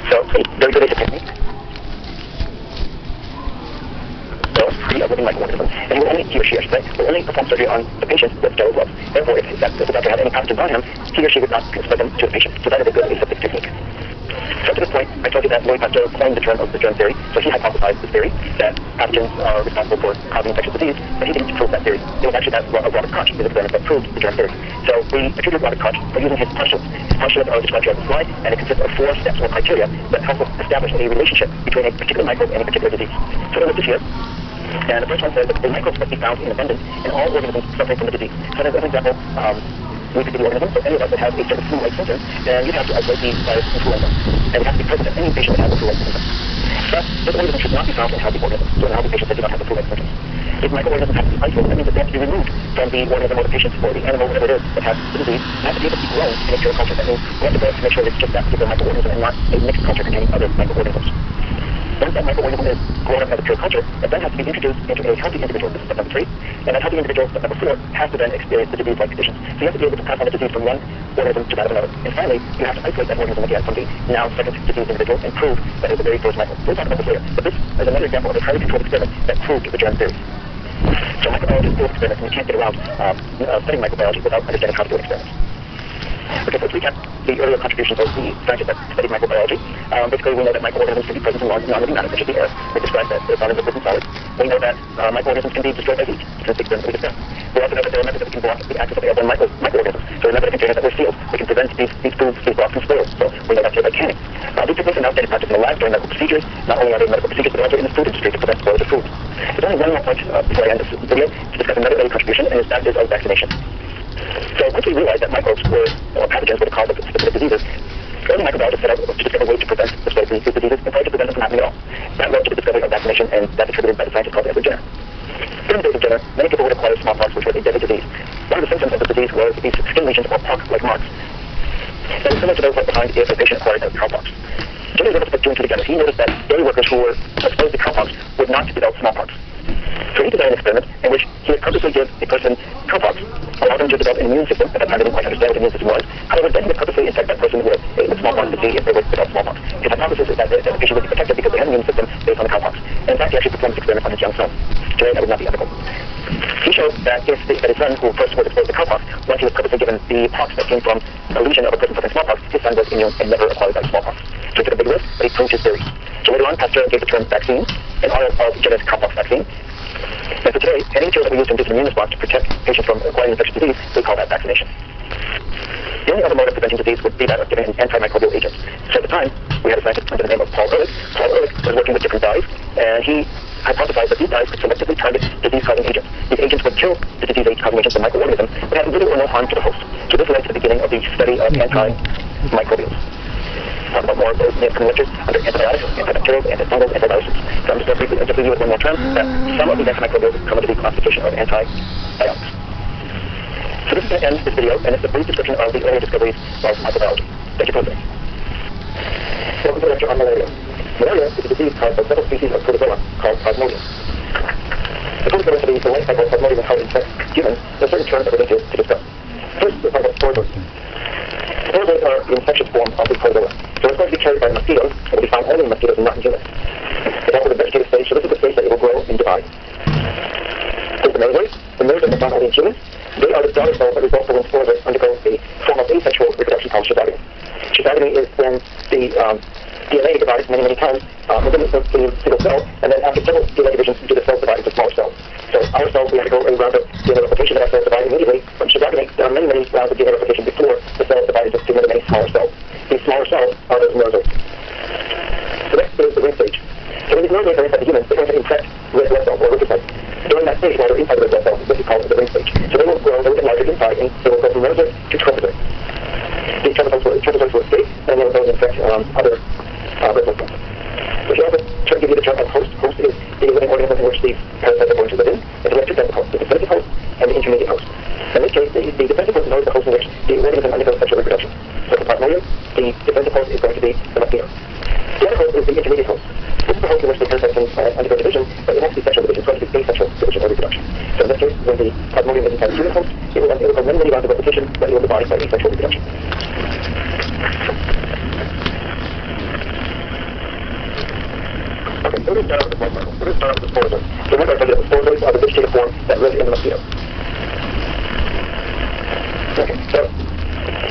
So, very good basic technique. So, free of living microorganisms. And he will only, he or she, I should say, will only perform surgery on the patient with sterile gloves. Therefore, if the doctor had any pathogens on him, he or she would not spread them to the patient. So that is a good aseptic technique. So to this point, I told you that Louis Pasteur coined the term of the germ theory. So he hypothesized this theory that pathogens are responsible for causing infectious disease, but he didn't prove that theory. It was actually that Robert Koch, his experiment, that proved the germ theory. So we attributed Robert Koch for using his postulates. His postulates are described here on the slide, and it consists of 4 steps or criteria that help us establish a relationship between a particular microbe and a particular disease. So they're listed here. And the first one says that the microbes must be found in abundance in all organisms suffering from the disease. So as an example, we could be the organism, so any of us that has a certain flu-like symptom, then you'd have to isolate the virus influenza. And it has to be present in any patient that has a flu-like symptom. But this organism should not be found in healthy organisms, so in healthy patients that do not have the flu-like symptoms. If microorganisms have to be isolated, that means that they have to be removed from the organism or the patient or the animal, whatever it is, that has the disease, and have to be able to be grown in a pure culture. That means we have to go to make sure that it's just that particular microorganism and not a mixed culture containing other microorganisms. Once that microorganism is grown up as a pure culture, it then has to be introduced into a healthy individual. This is step number 3. And that healthy individual, step number 4, has to then experience the disease-like conditions. So you have to be able to pass on the disease from one organism to that of another. And finally, you have to isolate that organism again from the now second disease individual and prove that it is the very first microbe. We'll talk about this later. But this is another example of a highly controlled experiment that proved the germ theory. So microbiology is a full experiment, and you can't get around studying microbiology without understanding how to do experiments. Okay, so let's recap the earlier contributions of the scientists that studied microbiology. Basically, we know that microorganisms can be present in non-living matter, such as the air. We described that they're found in liquids and solids. We know that microorganisms can be destroyed by heat, since the experiment we discussed. We also know that there are methods that we can block the access of airborne microorganisms. So remember the containers that were sealed. We can prevent these foods, these blocks from spoils. So we know that's here by canning. These techniques are now standard practice in the lab during medical procedures. Not only are they medical procedures, but also in the food industry to prevent spoilage of food. There's only one more point before I end this video to discuss another early contribution, and that is of vaccination. So once we realized that microbes or pathogens were the cause of specific diseases, early microbiologists set out to discover ways to prevent the spread of these diseases and try to prevent them from happening at all. That led to the discovery of vaccination, and that's attributed by the scientist called Edward Jenner. During the days of Jenner, many people would acquire smallpox, which was a deadly disease. One of the symptoms of the disease was these skin lesions or pock-like marks. That is similar to those left behind if a patient acquired cowpox. Jenner was able to put 2 and 2 together. He noticed that dairy workers who were exposed to cowpox would not develop smallpox. So he designed an experiment in which he would purposely give a person cowpox, allow them to develop an immune system. At that time, they didn't quite understand what the immune system was. However, then he would purposely infect that person with smallpox to see if they would develop smallpox. His hypothesis is that the patient would be protected because they had an immune system based on the cowpox. And in fact, he actually performed this experiment on his young son. Today, that would not be ethical. He showed that if his son, who first was exposed to cowpox, once he was purposely given the pox that came from a lesion of a person suffering smallpox, his son was immune and never acquired that smallpox. So he took a big risk, but he proved his theory. So later on, Pasteur gave the term vaccine in honor of Jenner's cowpox vaccine. And for today, any material that we use to induce an immune response to protect patients from acquiring infectious disease, we call that vaccination. The only other mode of preventing disease would be that of giving an antimicrobial agent. So at the time, we had a scientist under the name of Paul Ehrlich. Paul Ehrlich was working with different dyes, and he hypothesized that these dyes could selectively target disease-causing agents. These agents would kill the disease-causing agents, the microorganism, but have little or no harm to the host. So this led to the beginning of the study of antimicrobials. Talk about more of those in the upcoming lectures under antibiotics, antibacterials, antifungals, antibiotics. So I'm just going to leave you with one more term, that some of these antimicrobials come under the classification of antibiotics. So this is going to end this video, and it's a brief description of the earlier discoveries of microbiology. Thank you for listening. Welcome to the lecture on malaria. Malaria is a disease caused by several species of protozoa called Plasmodium. The protozoa studies the life cycle of Plasmodium and how it infects humans. There are certain terms that we're going to discuss. First, we'll talk about sporozoids. Sporozoids are the infectious form of the protozoa. So it's going to be carried by mosquitoes. It will be found only in mosquitoes and not in humans. It's also the vegetative stage, so this is the stage that it will grow and divide. There's the merozoids. The merozoids are found only in humans. They are the daughter cells that result when sporozoids undergo a form of asexual reproduction called shizogamy. Shizogamy is when the DNA divides many times within a single cell, and then after several DNA divisions, do the cells divide into smaller cells. So our cells, we have to go a round of DNA replication, and our cells divide immediately. From shizogamy, there are many rounds of DNA replication before the cells divide into many smaller cells. These smaller cells are those merozoids. The next is the ring stage. So when these merozoids are inside the humans, they're going to infect red blood cells or lymphocytes. During that stage, smaller inside the red blood cell. This is called the ring stage. So they will grow, they will get larger inside, and they will go from rhodocyte to tropocyte. These tropocytes will escape, and they will go and infect other red blood cells. If you also give you the term of host, host is the living organism in which these parasites are going to live in. It's like two types of hosts, the defensive host and the intermediate host. In this case, the defensive host is always the host in which the organism undergoes sexual reproduction. So for plasmodium, the defensive host is going to be the mosquito. The other host is the intermediate host. This is the host in which the parasite can undergo division, but it won't be sexual division, it's going to be asexual division or reproduction. So in this case, when the plasmodium is inside the human host, it will go many, many rounds of replication, but it will be divided by asexual reproduction. Okay, so we're going to start with the blood cycle. We're going to start with the sporozoids. So remember I told you that the sporozoids are the vegetative form that live in the mosquito. Okay, so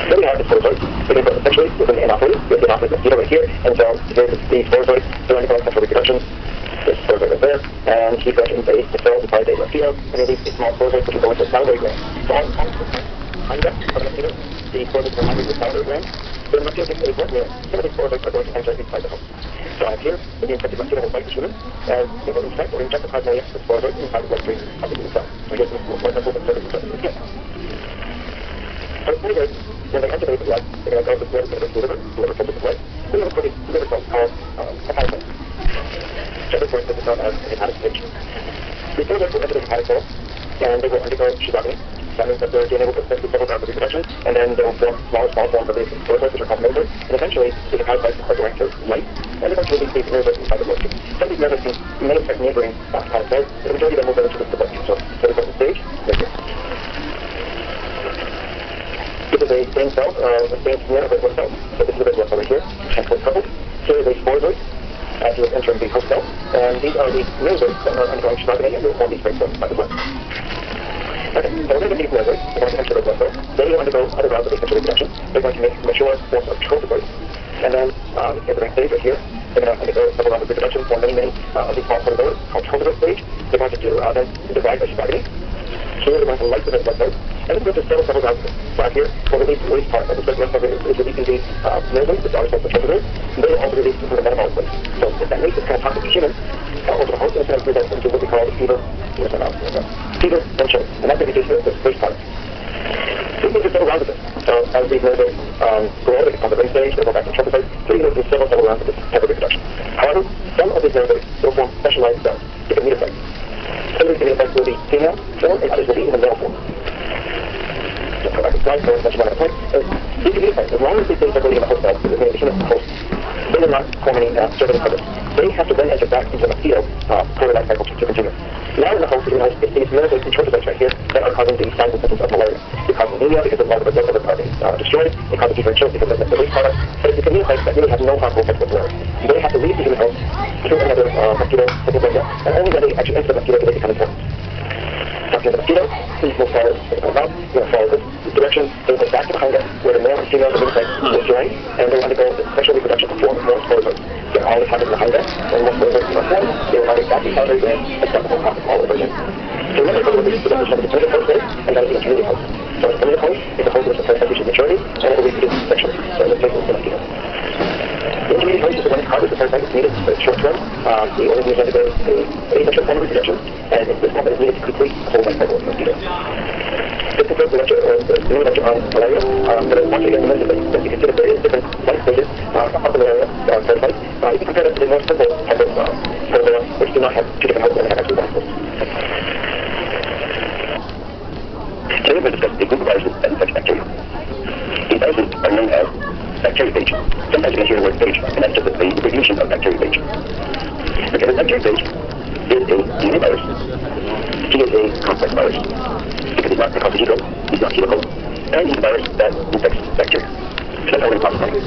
then we have the sporozoids. We're going to put essentially within the anopheles. We have the anopheles mosquito right here, and so here's the sporozoids. They're undergoing sexual reproduction. This sporozoid right there, and he's going to invade the cells inside the mosquito, and then these small sporozoids which will go into the salivary gland. So on the of the mosquito, the sporozoids will migrate to the salivary gland. So the mosquito gets a blood meal. Some of these sporozoids are going to enter inside the host. So I have here, in the infected mosquito will bite the human, and it will infect or inject the plasmodium, the sporozoid, inside the bloodstream of the human cell. So here's the blood vessels and cervical cells in the skin. So sporozoids, when they enter the blood, they're going to go to the blood, the liver filters the blood. We have a pretty liver cell called hepatocyte. So this is known as the hepatic stage. The sporozoids will enter the hepatic cell, and they will undergo shizogamy. That means that their DNA will consist of several rounds of reproduction, and then they will form small forms of the sporozoids, which are called nervoids, and eventually the hepatocytes are going to light, and eventually these nervoids inside the bloodstream. Some of these nervoids may affect neighboring hepatic cells, but the majority of them will go into the bloodstream. So the important stage right here. This is a same cell, the same smear of red blood cell. So this is the red blood cell right here, transport coupled. Here is a sporozoid, as you enter the host cell, and these are the nervoids that are undergoing shizogamy, and they will form these red cells by the blood. Okay, so we're going to get these nervoids, they're going to enter the blood cell. They will undergo other rounds of asexual reproduction. They're going to make mature forms of tropozoids. And then, in the next stage right here, they're going to undergo several rounds of reproduction for many, many of these small protozoas called tropozoid stage. They're going to then divide by shizogamy. Here they're going to lyse the red blood cells. And this is going to several rounds of it. So out here, we'll release the waste part of the red blood cell is releasing the nervoids, which are responsible for tropozoids. And they will also release the metabolic waste. So if that waste is kind of toxic to humans, over the host, it's going to result into what we call the fever and chills. And that's going to be the first part. So we can do several rounds of this. So as these nervoids grow, they become the ring stage, they go back to tropocytes, so you can do several rounds of this type of reproduction. However, some of these nervoids will form specialized cells, different metacytes. Some of these metacytes will be female form, and others will be in the male form. So I can slide forward, that's one of the points. These metacytes, as long as these things are going in the host cell, this is the human host, they will not form any cervical cover. They have to then enter back into the mosquito for the life cycle to continue. Now in the host, it's these nervoids and tropocytes right here that are causing the signs and symptoms of malaria. They cause anemia because a lot of the blood vessels are being destroyed. They cause fever and chills because of the waste product. But it's the metacytes that really have no harmful effects whatsoever. They have to leave the human host to another mosquito, something like that, and only when they actually enter the mosquito do they become important. After the mosquito, these will follow this direction. They will go back to the hinder where the male and female metacytes will join, and they will undergo sexual reproduction to form more sporozoids. They're always having the hinder, and once sporozoids are formed, they will migrate back to the salivary gland and start the whole process all over again. So remember, this is the definition of the primitive host is, and that is the intermediate host. So the primitive host is a host which the parasite reaches maturity, and it will reproduce sexually. So in this case, it's the mosquito. The intermediate host is the one that causes the parasite is needed for short term. The organism is undergoing a asexual form of reproduction, and it's this one that is needed to complete the whole life cycle of the mosquito. This concludes the lecture, the new lecture on malaria. But I want you to get remember that you consider various different life stages of the malaria parasite. You can compare that to the more simple type of protozoa, which do not have two different hosts and have actually one host. Today we're going to discuss a group of viruses that infect bacteria. These viruses are known as bacteriophage. Sometimes you can hear the word phage, and that's just the abbreviation of bacteriophage. Okay, the bacteriophage is a DNA virus. He is a complex virus. Because it's not a heterozygote, it's not helical, and he's a virus that infects bacteria. So that's how we're going to classify it.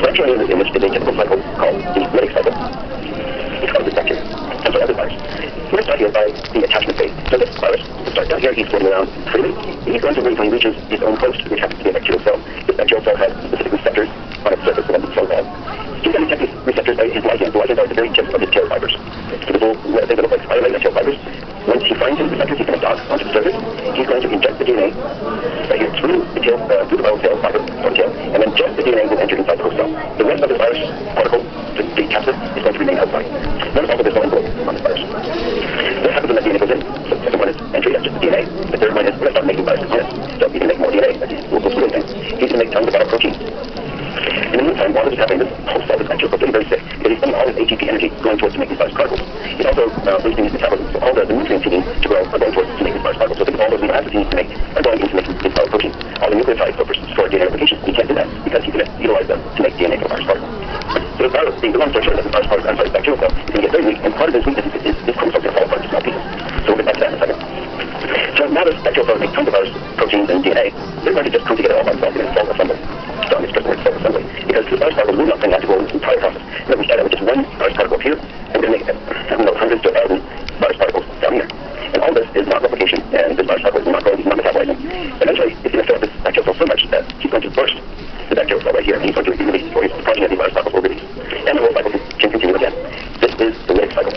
What I'm showing you in this image is a typical cycle called the lytic cycle. It's called this bacteria. And so other virus. We're going to start here by the attachment phase. So this virus will start down here, he's floating around freely. He's going to wait until he reaches his own host, which happens to be a bacterial cell. This bacterial cell has specific receptors on its surface that the cell wall. He's going to detect these receptors by his ligands. The ligands are at the very tip of his tail fibers. So the little, they look like spider-like tail fibers. Once he finds his receptors, he's going to dock onto the surface. He's going to inject the DNA right here through the tail, through the bottom tail fiber, bottom tail, and then just the DNA will enter inside the host cell. The rest of the virus particle, the capsid, is going to remain outside. Notice also there's no envelope on this virus. What happens when that DNA goes in? So the second one is and treat it as just DNA. The third one is we're going to start making virus components. So you can make more DNA. We'll do things. He's going to make tons of viral proteins. In the meantime, while this is happening, this whole cell is actually getting very sick. Because he's spending all his ATP energy going towards to make these virus particles. He's also boosting his metabolism. So all the nutrients he needs to grow are going towards to make these virus particles. So because all those amino acids he needs to make are going into making these viral proteins. All the nucleotides for DNA replication, he can't do that because he's going to utilize them to make DNA for virus particles. So the virus, the long story short, that the virus particle, bacterial cell, is going to get very weak, and part of his weakness is this chromosome going to fall apart into small pieces. So we'll get back to that in a second. So now this bacterial cells make tons of virus proteins and DNA. They're going to just come together all by themselves and self-assembly. So it's just word self-assembly. Because the virus particles, we're not going to have to go this entire process. And then we start out with just one virus particle up here, and we're going to make hundreds to 1,000 virus particles down here. And all this is not replication, and this virus particle is not growing, he's not metabolizing. Eventually, it's going to fill up this bacterial cell so much that he's going to burst the bacterial cell right here, and he's going to release, or his progeny of the virus particles will release. And the whole cycle can continue again. This is the lytic cycle.